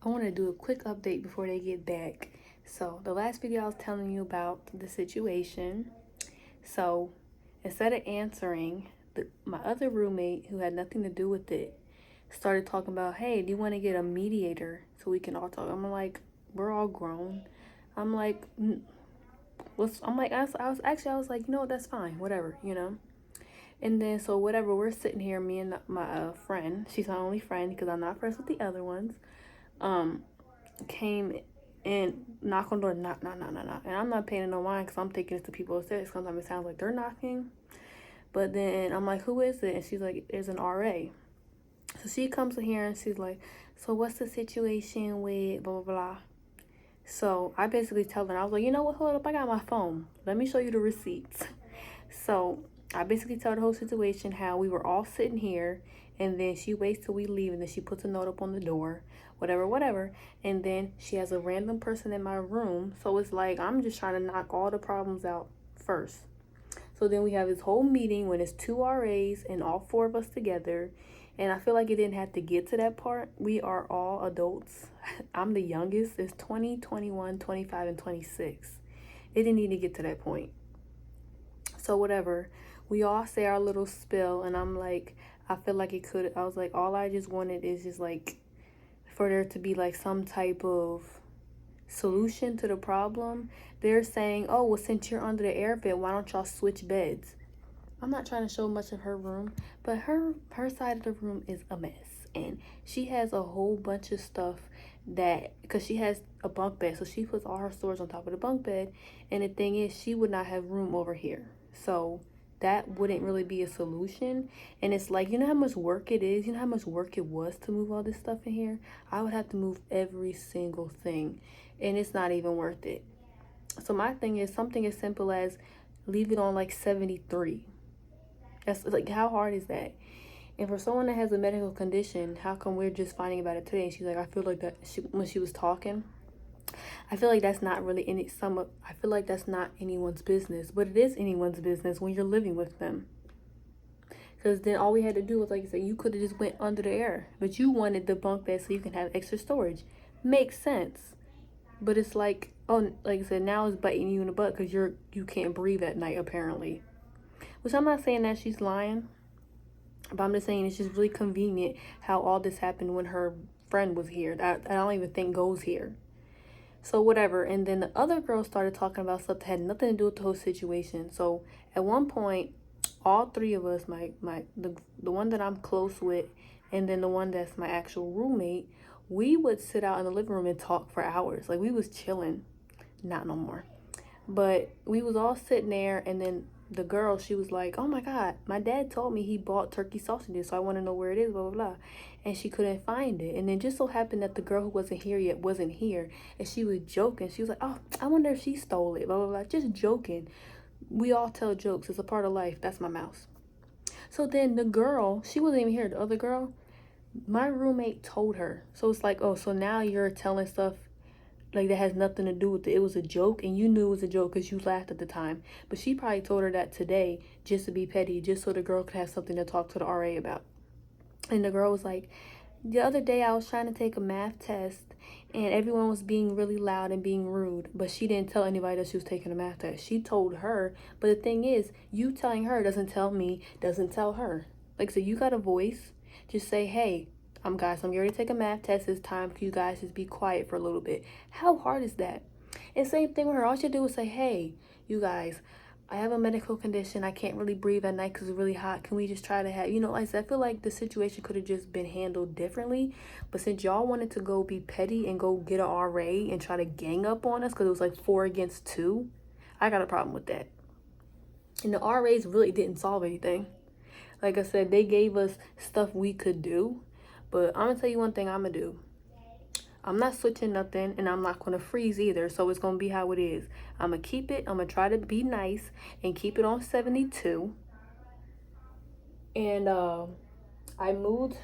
I want to do a quick update before they get back. So, the last video I was telling you about the situation. So, instead of answering, my other roommate, who had nothing to do with it, started talking about, hey, do you want to get a mediator so we can all talk? I'm like, we're all grown. I'm like, I was like, you know what, that's fine, whatever, you know? And then, so whatever, we're sitting here, me and my friend, she's my only friend because I'm not friends with the other ones, came and knock on the door, knock. And I'm not paying no mind because I'm thinking it's the people upstairs. Sometimes it sounds like they're knocking. But then I'm like, who is it? And she's like, there's an RA. So she comes in here and she's like, so what's the situation with blah, blah, blah. So I basically tell her, I was like, you know what, hold up, I got my phone. Let me show you the receipts. So I basically tell the whole situation, how we were all sitting here and then she waits till we leave and then she puts a note up on the door, whatever. And then she has a random person in my room. So it's like, I'm just trying to knock all the problems out first. So then we have this whole meeting when it's 2 RAs and all 4 of us together. And I feel like it didn't have to get to that part. We are all adults. I'm the youngest. It's 20, 21, 25, and 26. It didn't need to get to that point. So whatever. We all say our little spill. And I'm like, I feel like it could. I was like, all I just wanted is just like for there to be like some type of solution to the problem. They're saying, oh, well, since you're under the air vent, why don't y'all switch beds? I'm not trying to show much of her room, but her side of the room is a mess. And she has a whole bunch of stuff that, because she has a bunk bed, so she puts all her storage on top of the bunk bed. And the thing is, she would not have room over here. So that wouldn't really be a solution. And it's like, you know how much work it is? You know how much work it was to move all this stuff in here? I would have to move every single thing, and it's not even worth it. So my thing is something as simple as leave it on like 73. That's like, how hard is that? And for someone that has a medical condition, how come we're just finding about it today? And she's like, I feel like that when she was talking, I feel like that's not really I feel like that's not anyone's business, but it is anyone's business when you're living with them. Because then all we had to do was, like you said, you could have just went under the air, but you wanted the bunk bed so you can have extra storage. Makes sense. But it's like, oh, like I said, now it's biting you in the butt because you can't breathe at night apparently. Which I'm not saying that she's lying, but I'm just saying it's just really convenient how all this happened when her friend was here. That I don't even think goes here. So whatever. And then the other girl started talking about stuff that had nothing to do with the whole situation. So at one point, all 3 of us, the one that I'm close with, and then the one that's my actual roommate, we would sit out in the living room and talk for hours. Like, we was chilling. Not no more. But we was all sitting there, and then the girl, she was like, oh my God, my dad told me he bought turkey sausages, so I want to know where it is, blah, blah, blah. And she couldn't find it. And then just so happened that the girl who wasn't here yet wasn't here. And she was joking. She was like, oh, I wonder if she stole it, blah, blah, blah. Just joking. We all tell jokes. It's a part of life. That's my mouse. So then the girl, she wasn't even here. The other girl, my roommate told her. So it's like, oh, so now you're telling stuff like that has nothing to do with it. It was a joke, and you knew it was a joke because you laughed at the time. But she probably told her that today just to be petty, just so the girl could have something to talk to the RA about. And the girl was like, the other day I was trying to take a math test and everyone was being really loud and being rude, but she didn't tell anybody that she was taking a math test. She told her, but the thing is, you telling her doesn't tell me, doesn't tell her. Like, so you got a voice, just say, hey, I'm getting ready to take a math test. It's time for you guys to be quiet for a little bit. How hard is that? And same thing with her. All she do is say, hey, you guys, I have a medical condition. I can't really breathe at night because it's really hot. Can we just try to have, like I said, I feel like the situation could have just been handled differently. But since y'all wanted to go be petty and go get a RA and try to gang up on us because it was like 4 against 2, I got a problem with that. And the RAs really didn't solve anything. Like I said, they gave us stuff we could do. But I'm going to tell you one thing I'm going to do. I'm not switching nothing, and I'm not going to freeze either, so it's going to be how it is. I'm going to keep it. I'm going to try to be nice and keep it on 72. And I moved,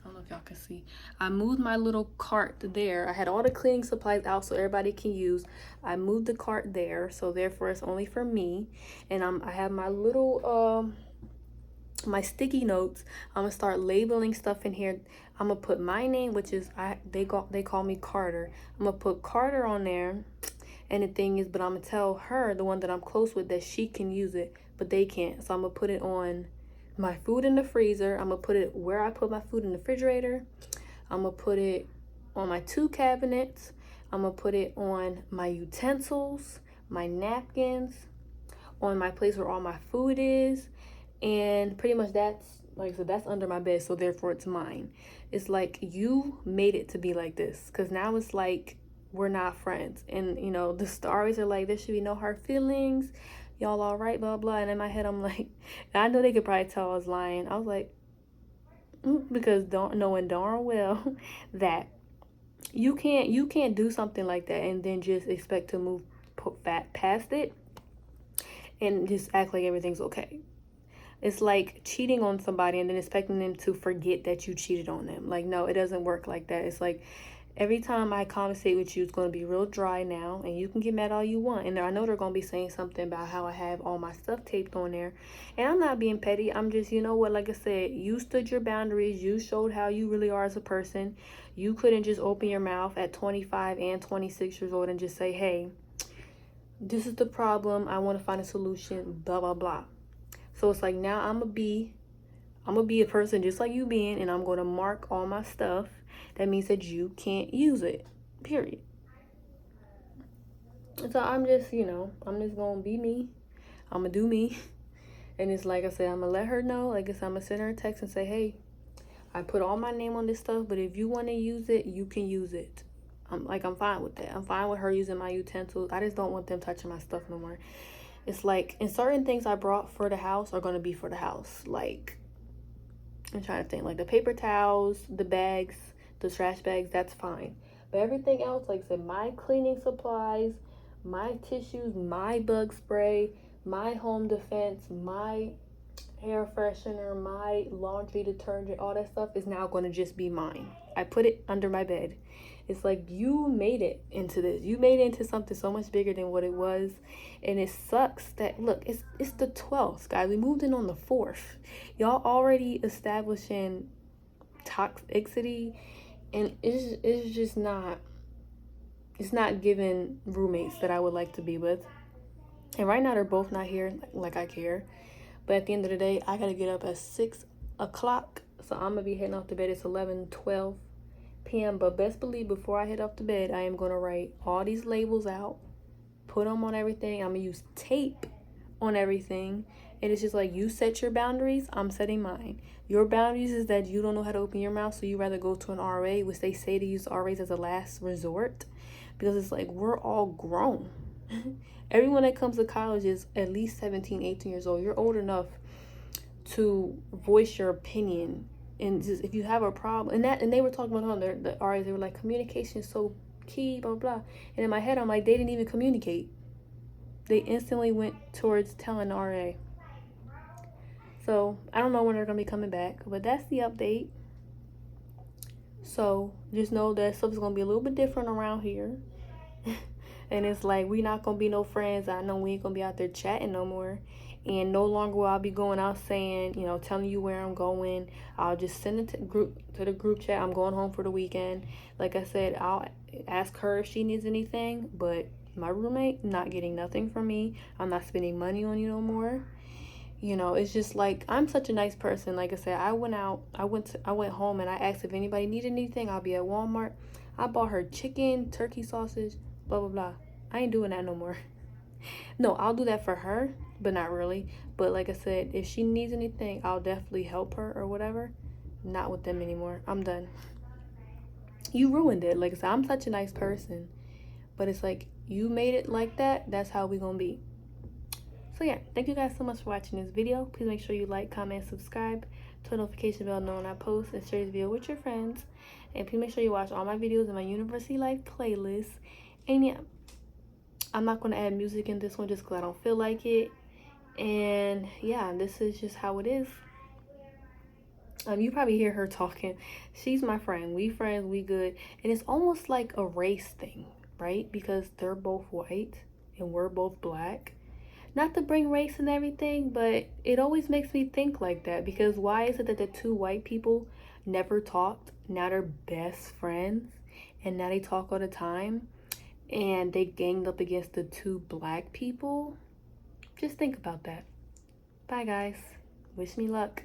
I don't know if y'all can see, I moved my little cart there. I had all the cleaning supplies out so everybody can use. I moved the cart there, so therefore it's only for me. And I have my little my sticky notes. I'm gonna start labeling stuff in here. I'm gonna put my name, which is they call me Carter. I'm gonna put Carter on there. And the thing is, but I'm gonna tell her, the one that I'm close with, that she can use it, but they can't. So I'm gonna put it on my food in the freezer. I'm gonna put it where I put my food in the refrigerator. I'm gonna put it on my 2 cabinets. I'm gonna put it on my utensils, my napkins, on my place where all my food is. And pretty much that's, like I said, that's under my bed, so therefore it's mine. It's like, you made it to be like this, because now it's like we're not friends. And you know, the stories are like, there should be no hard feelings, y'all all right, blah blah. And in my head I'm like, and I know they could probably tell I was lying. I was like, because knowing darn well that you can't do something like that and then just expect to move past it and just act like everything's okay. It's like cheating on somebody and then expecting them to forget that you cheated on them. Like, no, it doesn't work like that. It's like, every time I conversate with you, it's going to be real dry now. And you can get mad all you want. And I know they're going to be saying something about how I have all my stuff taped on there. And I'm not being petty. I'm just, you know what, like I said, you stood your boundaries. You showed how you really are as a person. You couldn't just open your mouth at 25 and 26 years old and just say, hey, this is the problem. I want to find a solution, blah, blah, blah. So it's like, now I'm gonna be a person just like you being, and I'm gonna mark all my stuff. That means that you can't use it, period. So I'm just, I'm just gonna be me. I'm gonna do me. And it's like I said, I'm gonna let her know. Like I said, I'm gonna send her a text and say, hey, I put all my name on this stuff, but if you want to use it, you can use it. I'm fine with that. I'm fine with her using my utensils. I just don't want them touching my stuff no more. It's like, and certain things I brought for the house are going to be for the house. Like, I'm trying to think, like the paper towels, the bags, the trash bags, that's fine. But everything else, like I said, my cleaning supplies, my tissues, my bug spray, my home defense, my air freshener, my laundry detergent, all that stuff is now going to just be mine. I put it under my bed. It's like, you made it into this. You made it into something so much bigger than what it was. And it sucks that, look, it's the 12th, guys. We moved in on the 4th. Y'all already establishing toxicity. And it's just not, it's not giving roommates that I would like to be with. And right now they're both not here, like I care. But at the end of the day, I got to get up at 6 o'clock. So I'm going to be heading off to bed. It's 11:12 p.m. But best believe, before I head off to bed, I am going to write all these labels out, put them on everything. I'm going to use tape on everything. And it's just like, you set your boundaries, I'm setting mine. Your boundaries is that you don't know how to open your mouth, so you rather go to an RA, which they say to use RAs as a last resort. Because it's like, we're all grown. Everyone that comes to college is at least 17, 18 years old. You're old enough to voice your opinion. And just, if you have a problem, and they were talking about the RAs, they were like, communication is so key, blah, blah. And in my head, I'm like, they didn't even communicate. They instantly went towards telling the RA. So I don't know when they're going to be coming back, but that's the update. So just know that stuff is going to be a little bit different around here. And it's like, we not going to be no friends. I know we ain't going to be out there chatting no more. And no longer will I be going out saying, telling you where I'm going. I'll just send it to the group chat. I'm going home for the weekend. Like I said, I'll ask her if she needs anything. But my roommate, not getting nothing from me. I'm not spending money on you no more. It's just like, I'm such a nice person. Like I said, I went home and I asked if anybody needed anything. I'll be at Walmart. I bought her chicken, turkey sausage, blah, blah, blah. I ain't doing that no more. No, I'll do that for her, but not really. But like I said, if she needs anything, I'll definitely help her or whatever. Not with them anymore. I'm done. You ruined it. Like I said, I'm such a nice person. But it's like, you made it like that. That's how we gonna be. So yeah, thank you guys so much for watching this video. Please make sure you like, comment, subscribe, turn the notification bell knowing I post, and share this video with your friends. And please make sure you watch all my videos in my University Life playlist. And yeah, I'm not going to add music in this one just because I don't feel like it. And yeah, this is just how it is. You probably hear her talking. She's my friend. We friends, we good. And it's almost like a race thing, right? Because they're both white and we're both black. Not to bring race and everything, but it always makes me think like that. Because why is it that the two white people never talked. Now they're best friends. And now they talk all the time. And they ganged up against the two black people. Just think about that. Bye, guys. Wish me luck.